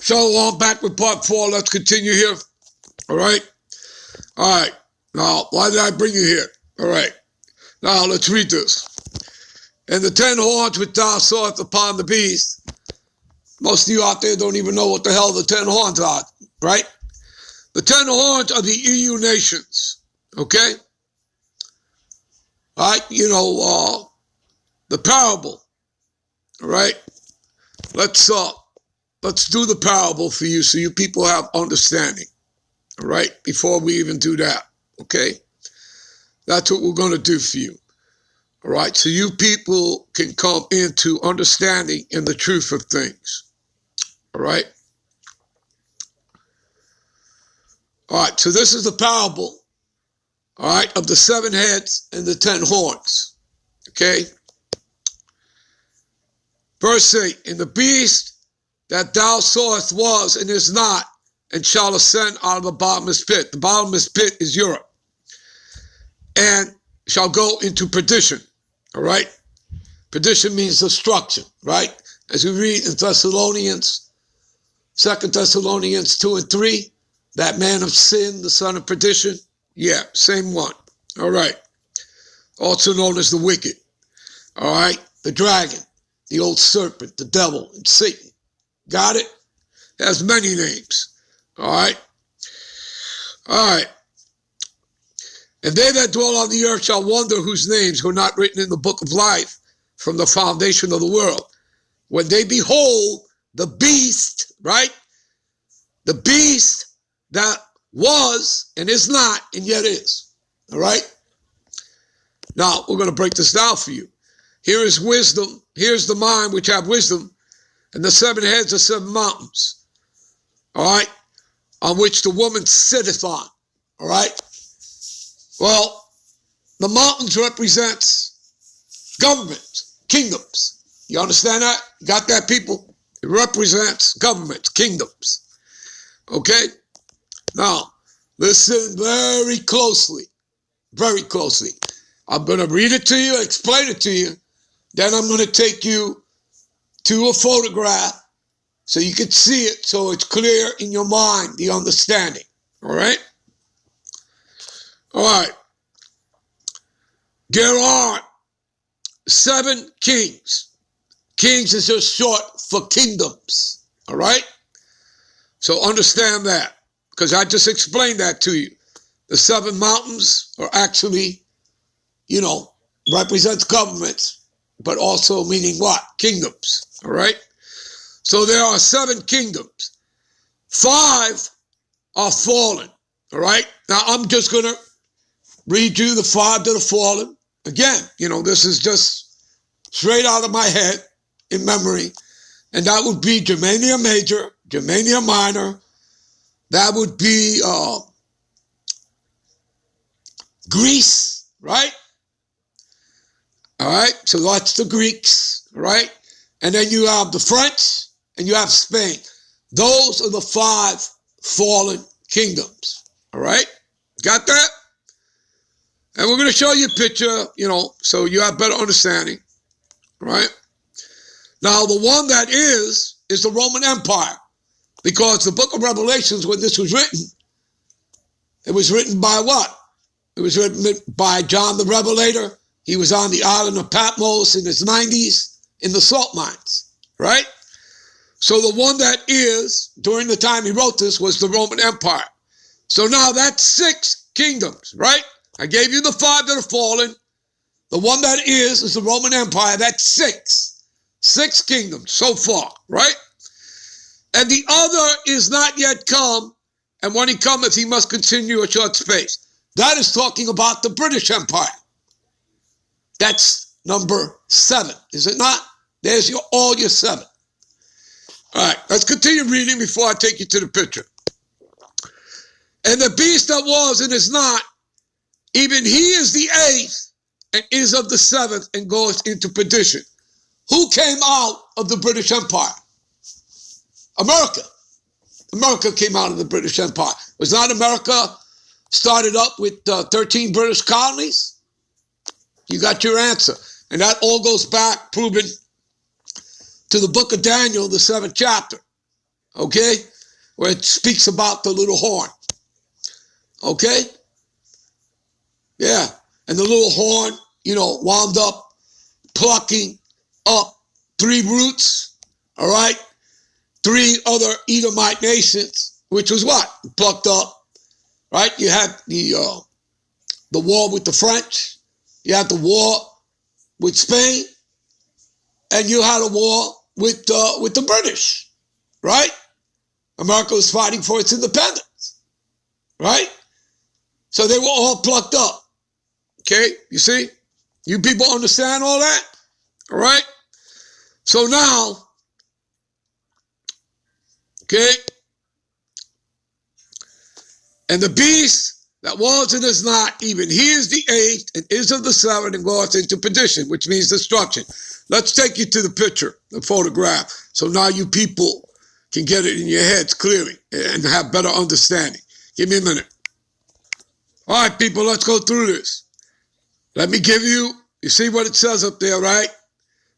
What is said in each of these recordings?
Shalom, back with part 4. Let's continue here. All right. All right. Now, why did I bring you here? All right. Now, let's read this. And the 10 horns which thou sawest upon the beast. Most of you out there don't even know what the hell the 10 horns are, right? The 10 horns are the EU nations, okay? All right, you know, the parable, all right? Let's do the parable for you so you people have understanding, all right? Before we even do that, okay? That's what we're going to do for you, all right? So you people can come into understanding and the truth of things, all right? All right, so this is the parable, all right, of the 7 heads and the 10 horns, okay? Verse 8, and the beast that thou sawest was and is not, and shall ascend out of the bottomless pit. The bottomless pit is Europe. And shall go into perdition, all right? Perdition means destruction, right? As we read in Thessalonians, 2 Thessalonians 2 and 3, that man of sin, the son of perdition, yeah, same one, all right? Also known as the wicked, all right? The dragon, the old serpent, the devil, and Satan. Got it? It has many names, all right? All right. And they that dwell on the earth shall wonder whose names were not written in the book of life from the foundation of the world. When they behold the beast, right? The beast that was and is not and yet is, all right? Now, we're going to break this down for you. Here is wisdom. Here's the mind which have wisdom, and the 7 heads are 7 mountains, all right, on which the woman sitteth on, all right? Well, the mountains represents government, kingdoms. You understand that? You got that, people? It represents government, kingdoms, okay? Now, listen very closely, very closely. I'm going to read it to you, explain it to you. Then I'm going to take you to a photograph so you can see it, so it's clear in your mind, the understanding. All right? All right. There are 7 kings. Kings is just short for kingdoms. All right? So understand that, because I just explained that to you. The 7 mountains are actually, you know, represents governments, but also meaning what? Kingdoms, all right? So there are 7 kingdoms. 5 are fallen, all right? Now, I'm just going to read you the 5 that are fallen. Again, you know, this is just straight out of my head in memory. And that would be Germania Major, Germania Minor. That would be Greece, right? All right, so that's the Greeks, right? And then you have the French and you have Spain. Those are the 5 fallen kingdoms, all right? Got that? And we're going to show you a picture, you know, so you have better understanding, right? Now, the one that is the Roman Empire, because the book of Revelations, when this was written, it was written by what? It was written by John the Revelator. He was on the island of Patmos in his 90s in the salt mines, right? So the one that is, during the time he wrote this, was the Roman Empire. So now that's 6 kingdoms, right? I gave you the 5 that are fallen. The one that is the Roman Empire. That's 6. 6 kingdoms so far, right? And the other is not yet come, and when he cometh, he must continue a short space. That is talking about the British Empire. That's number 7, is it not? There's all your 7. All right, let's continue reading before I take you to the picture. And the beast that was and is not, even he is the 8th and is of the 7th and goes into perdition. Who came out of the British Empire? America. America came out of the British Empire. Was not America started up with 13 British colonies? You got your answer. And that all goes back, proven, to the book of Daniel, the 7th chapter. okay, where it speaks about the little horn, okay? Yeah, and the little horn, wound up plucking up 3 roots, all right? 3 other Edomite nations, which was what? Plucked up, right? You had the war with the French, you had the war with Spain, and you had a war with the British, right? America was fighting for its independence, right? So they were all plucked up, okay? You see? You people understand all that? All right? So now, okay, and the beast that was and is not, even he is the 8th and is of the 7th and goeth into perdition, which means destruction. Let's take you to the picture, the photograph, so now you people can get it in your heads clearly and have better understanding. Give me a minute. All right, people, let's go through this. Let me give you see what it says up there, right?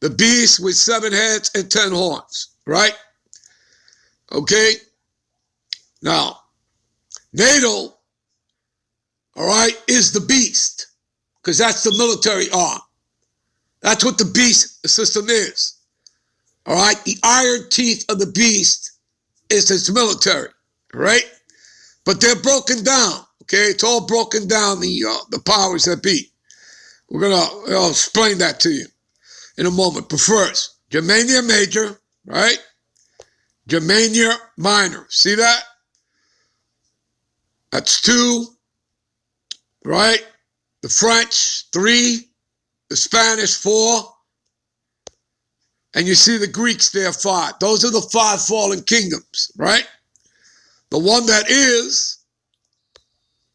The beast with 7 heads and 10 horns, right? Okay? Now, NATO, all right, is the beast, because that's the military arm. That's what the beast system is. All right? The iron teeth of the beast is its military, all right? But they're broken down, okay? It's all broken down, the powers that be. We're going to explain that to you in a moment. But first, Germania Major, right? Germania Minor. See that? That's 2, right? The French, 3. The Spanish, 4. And you see the Greeks there, 5. Those are the 5 fallen kingdoms, right? The one that is,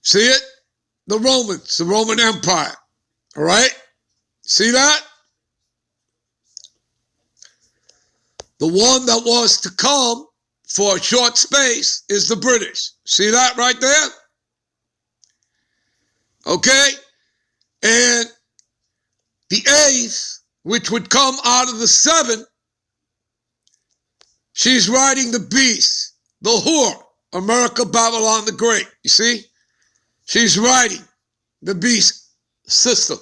see it? The Romans, the Roman Empire, all right? See that? The one that was to come for a short space is the British. See that right there? Okay? And the 8th, which would come out of the 7, she's riding the beast, the whore, America, Babylon the Great. You see? She's riding the beast system.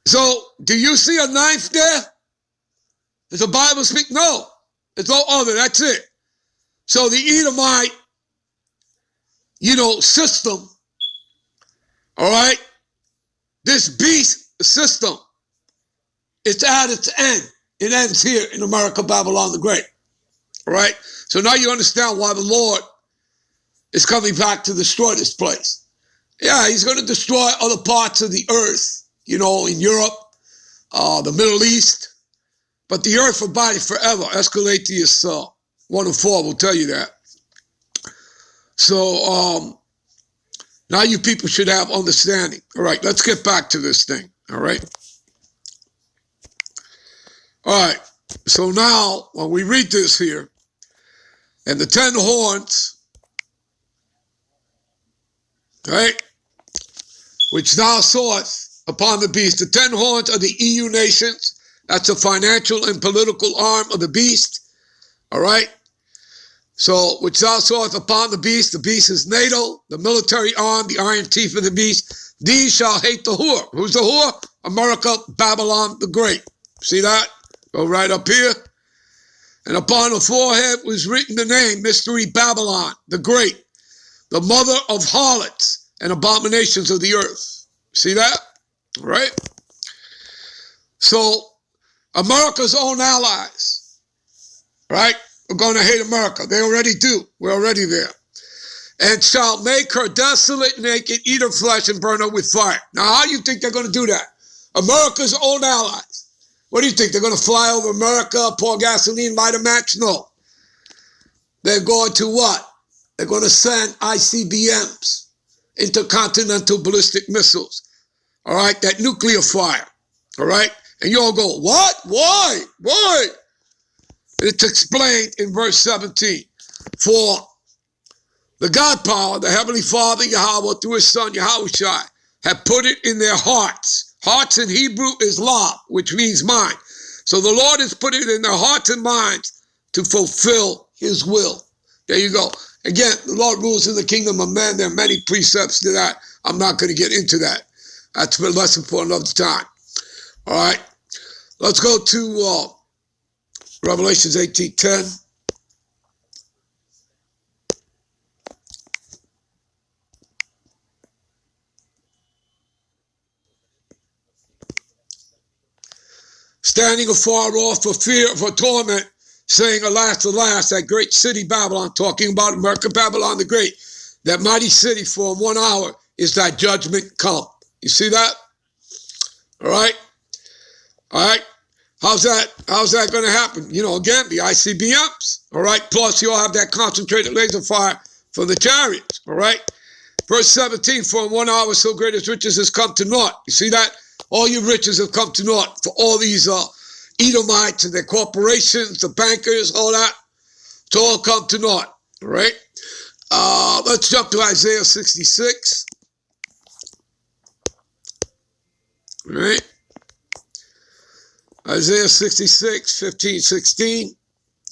So, do you see a 9th there? Does the Bible speak? No. There's no other. That's it. So the Edomite, system, all right, this beast system, it's at its end. It ends here in America, Babylon the Great, all right? So now you understand why the Lord is coming back to destroy this place. Yeah, he's going to destroy other parts of the earth, in Europe, the Middle East, but the earth abideth forever. Escalatius 1:4 will tell you that. So now you people should have understanding. All right, let's get back to this thing. All right. All right. So now when we read this here, and the 10 horns, right, which thou sawest upon the beast, the 10 horns are the EU nations. That's the financial and political arm of the beast, all right? So, which thou sawest upon the beast is NATO, the military arm, the iron teeth of the beast. These shall hate the whore. Who's the whore? America, Babylon the Great. See that? Go right up here. And upon the forehead was written the name, Mystery Babylon the Great, the mother of harlots and abominations of the earth. See that? All right? So, America's own allies, right, are going to hate America. They already do. We're already there. And shall make her desolate, naked, eat her flesh, and burn her with fire. Now, how do you think they're going to do that? America's own allies. What do you think? They're going to fly over America, pour gasoline, light a match? No. They're going to what? They're going to send ICBMs, intercontinental ballistic missiles. All right? That nuclear fire. All right? And you all go, what? Why? Why? It's explained in verse 17. For the God power, the Heavenly Father, Yahweh, through his Son, Yahushua, have put it in their hearts. Hearts in Hebrew is law, which means mind. So the Lord has put it in their hearts and minds to fulfill his will. There you go. Again, the Lord rules in the kingdom of man. There are many precepts to that. I'm not going to get into that. That's a lesson for another time. All right. Let's go to Revelations 18:10. Standing afar off for fear, for torment, saying, alas, alas, that great city Babylon, talking about America, Babylon the Great, that mighty city, for in 1 hour is thy judgment come. You see that? All right? All right? How's that going to happen? You know, again, the ICBMs, all right? Plus, you'll have that concentrated laser fire from the chariots, all right? Verse 17, for in 1 hour so great as riches has come to naught. You see that? All your riches have come to naught for all these Edomites and their corporations, the bankers, all that. It's all come to naught, all right? Let's jump to Isaiah 66. All right? Isaiah 66, 15, 16.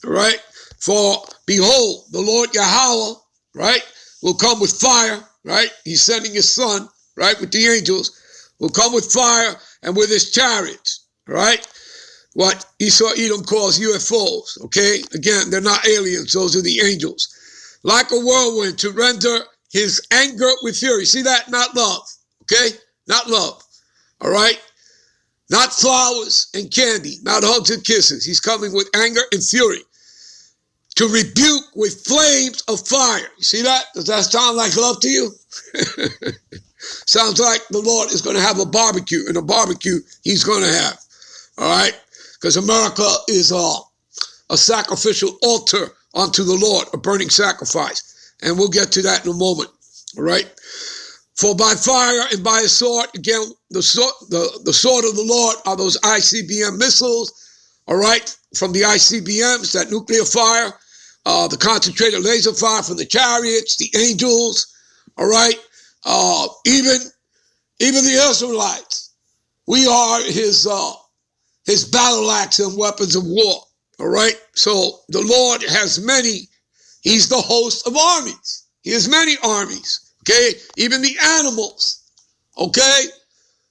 All right? For behold, the Lord Yahweh, right, will come with fire, right? He's sending his son, right, with the angels, will come with fire and with his chariots, right? What Esau Edom calls UFOs, okay? Again, they're not aliens. Those are the angels. Like a whirlwind to render his anger with fury. See that? Not love, okay? Not love, all right? Not flowers and candy, not hugs and kisses. He's coming with anger and fury to rebuke with flames of fire. You see that? Does that sound like love to you? Sounds like the Lord is going to have a barbecue, and a barbecue he's going to have, all right? Because America is a sacrificial altar unto the Lord, a burning sacrifice. And we'll get to that in a moment, all right? For by fire and by a sword, again, the sword of the Lord are those ICBM missiles, all right, from the ICBMs, that nuclear fire, the concentrated laser fire from the chariots, the angels, all right, even the Israelites. We are his battle axe and weapons of war, all right? So the Lord has many. He's the host of armies. He has many armies, okay? Even the animals, okay?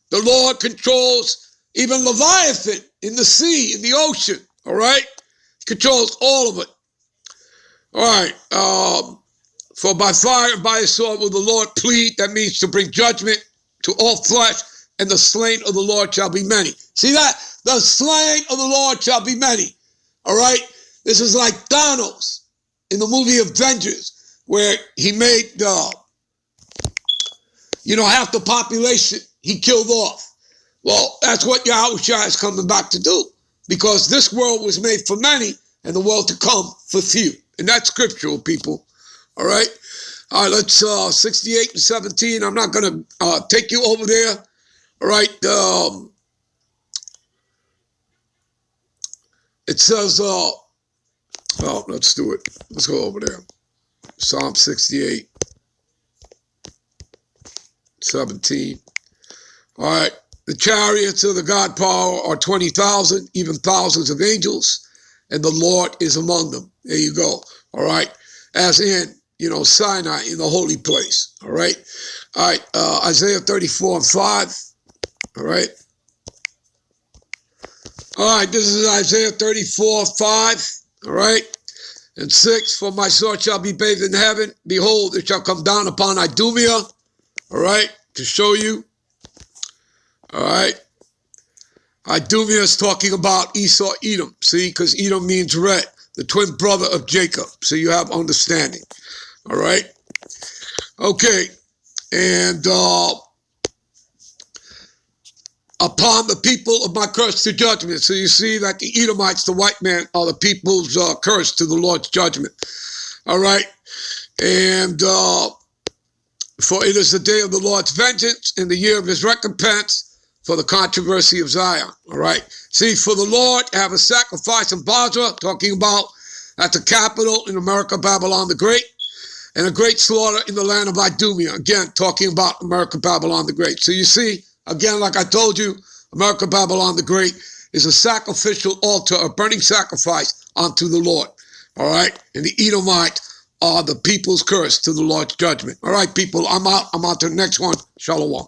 The Lord controls even Leviathan in the sea, in the ocean, all right? He controls all of it. All right, for by fire and by a sword will the Lord plead. That means to bring judgment to all flesh, and the slain of the Lord shall be many. See that? The slain of the Lord shall be many. All right? This is like Thanos in the movie Avengers, where he made, half the population he killed off. Well, that's what Yahushua is coming back to do, because this world was made for many and the world to come for few. And that's scriptural, people. All right? All right, let's 68 and 17. I'm not going to take you over there. All right? It says, let's do it. Let's go over there. Psalm 68, 17. All right. The chariots of the God power are 20,000, even thousands of angels, and the Lord is among them. There you go. All right. As in, Sinai, in the holy place. All right. All right. Isaiah 34 and 5. All right. All right. This is Isaiah 34, 5. All right. And 6. For my sword shall be bathed in heaven. Behold, it shall come down upon Idumea. All right. To show you. All right. Idumea is talking about Esau Edom. See, because Edom means red, the twin brother of Jacob. So you have understanding. All right. Okay. And upon the people of my curse to judgment. So you see that the Edomites, the white man, are the people's curse to the Lord's judgment. All right. And for it is the day of the Lord's vengeance, in the year of his recompense, for the controversy of Zion. All right. See, for the Lord have a sacrifice in Basra, talking about at the capital in America, Babylon the Great, and a great slaughter in the land of Idumea. Again, talking about America, Babylon the Great. So you see, again, like I told you, America, Babylon the Great is a sacrificial altar, a burning sacrifice unto the Lord. All right? And the Edomite are the people's curse to the Lord's judgment. All right, people, I'm out. I'm on to the next one. Shalom.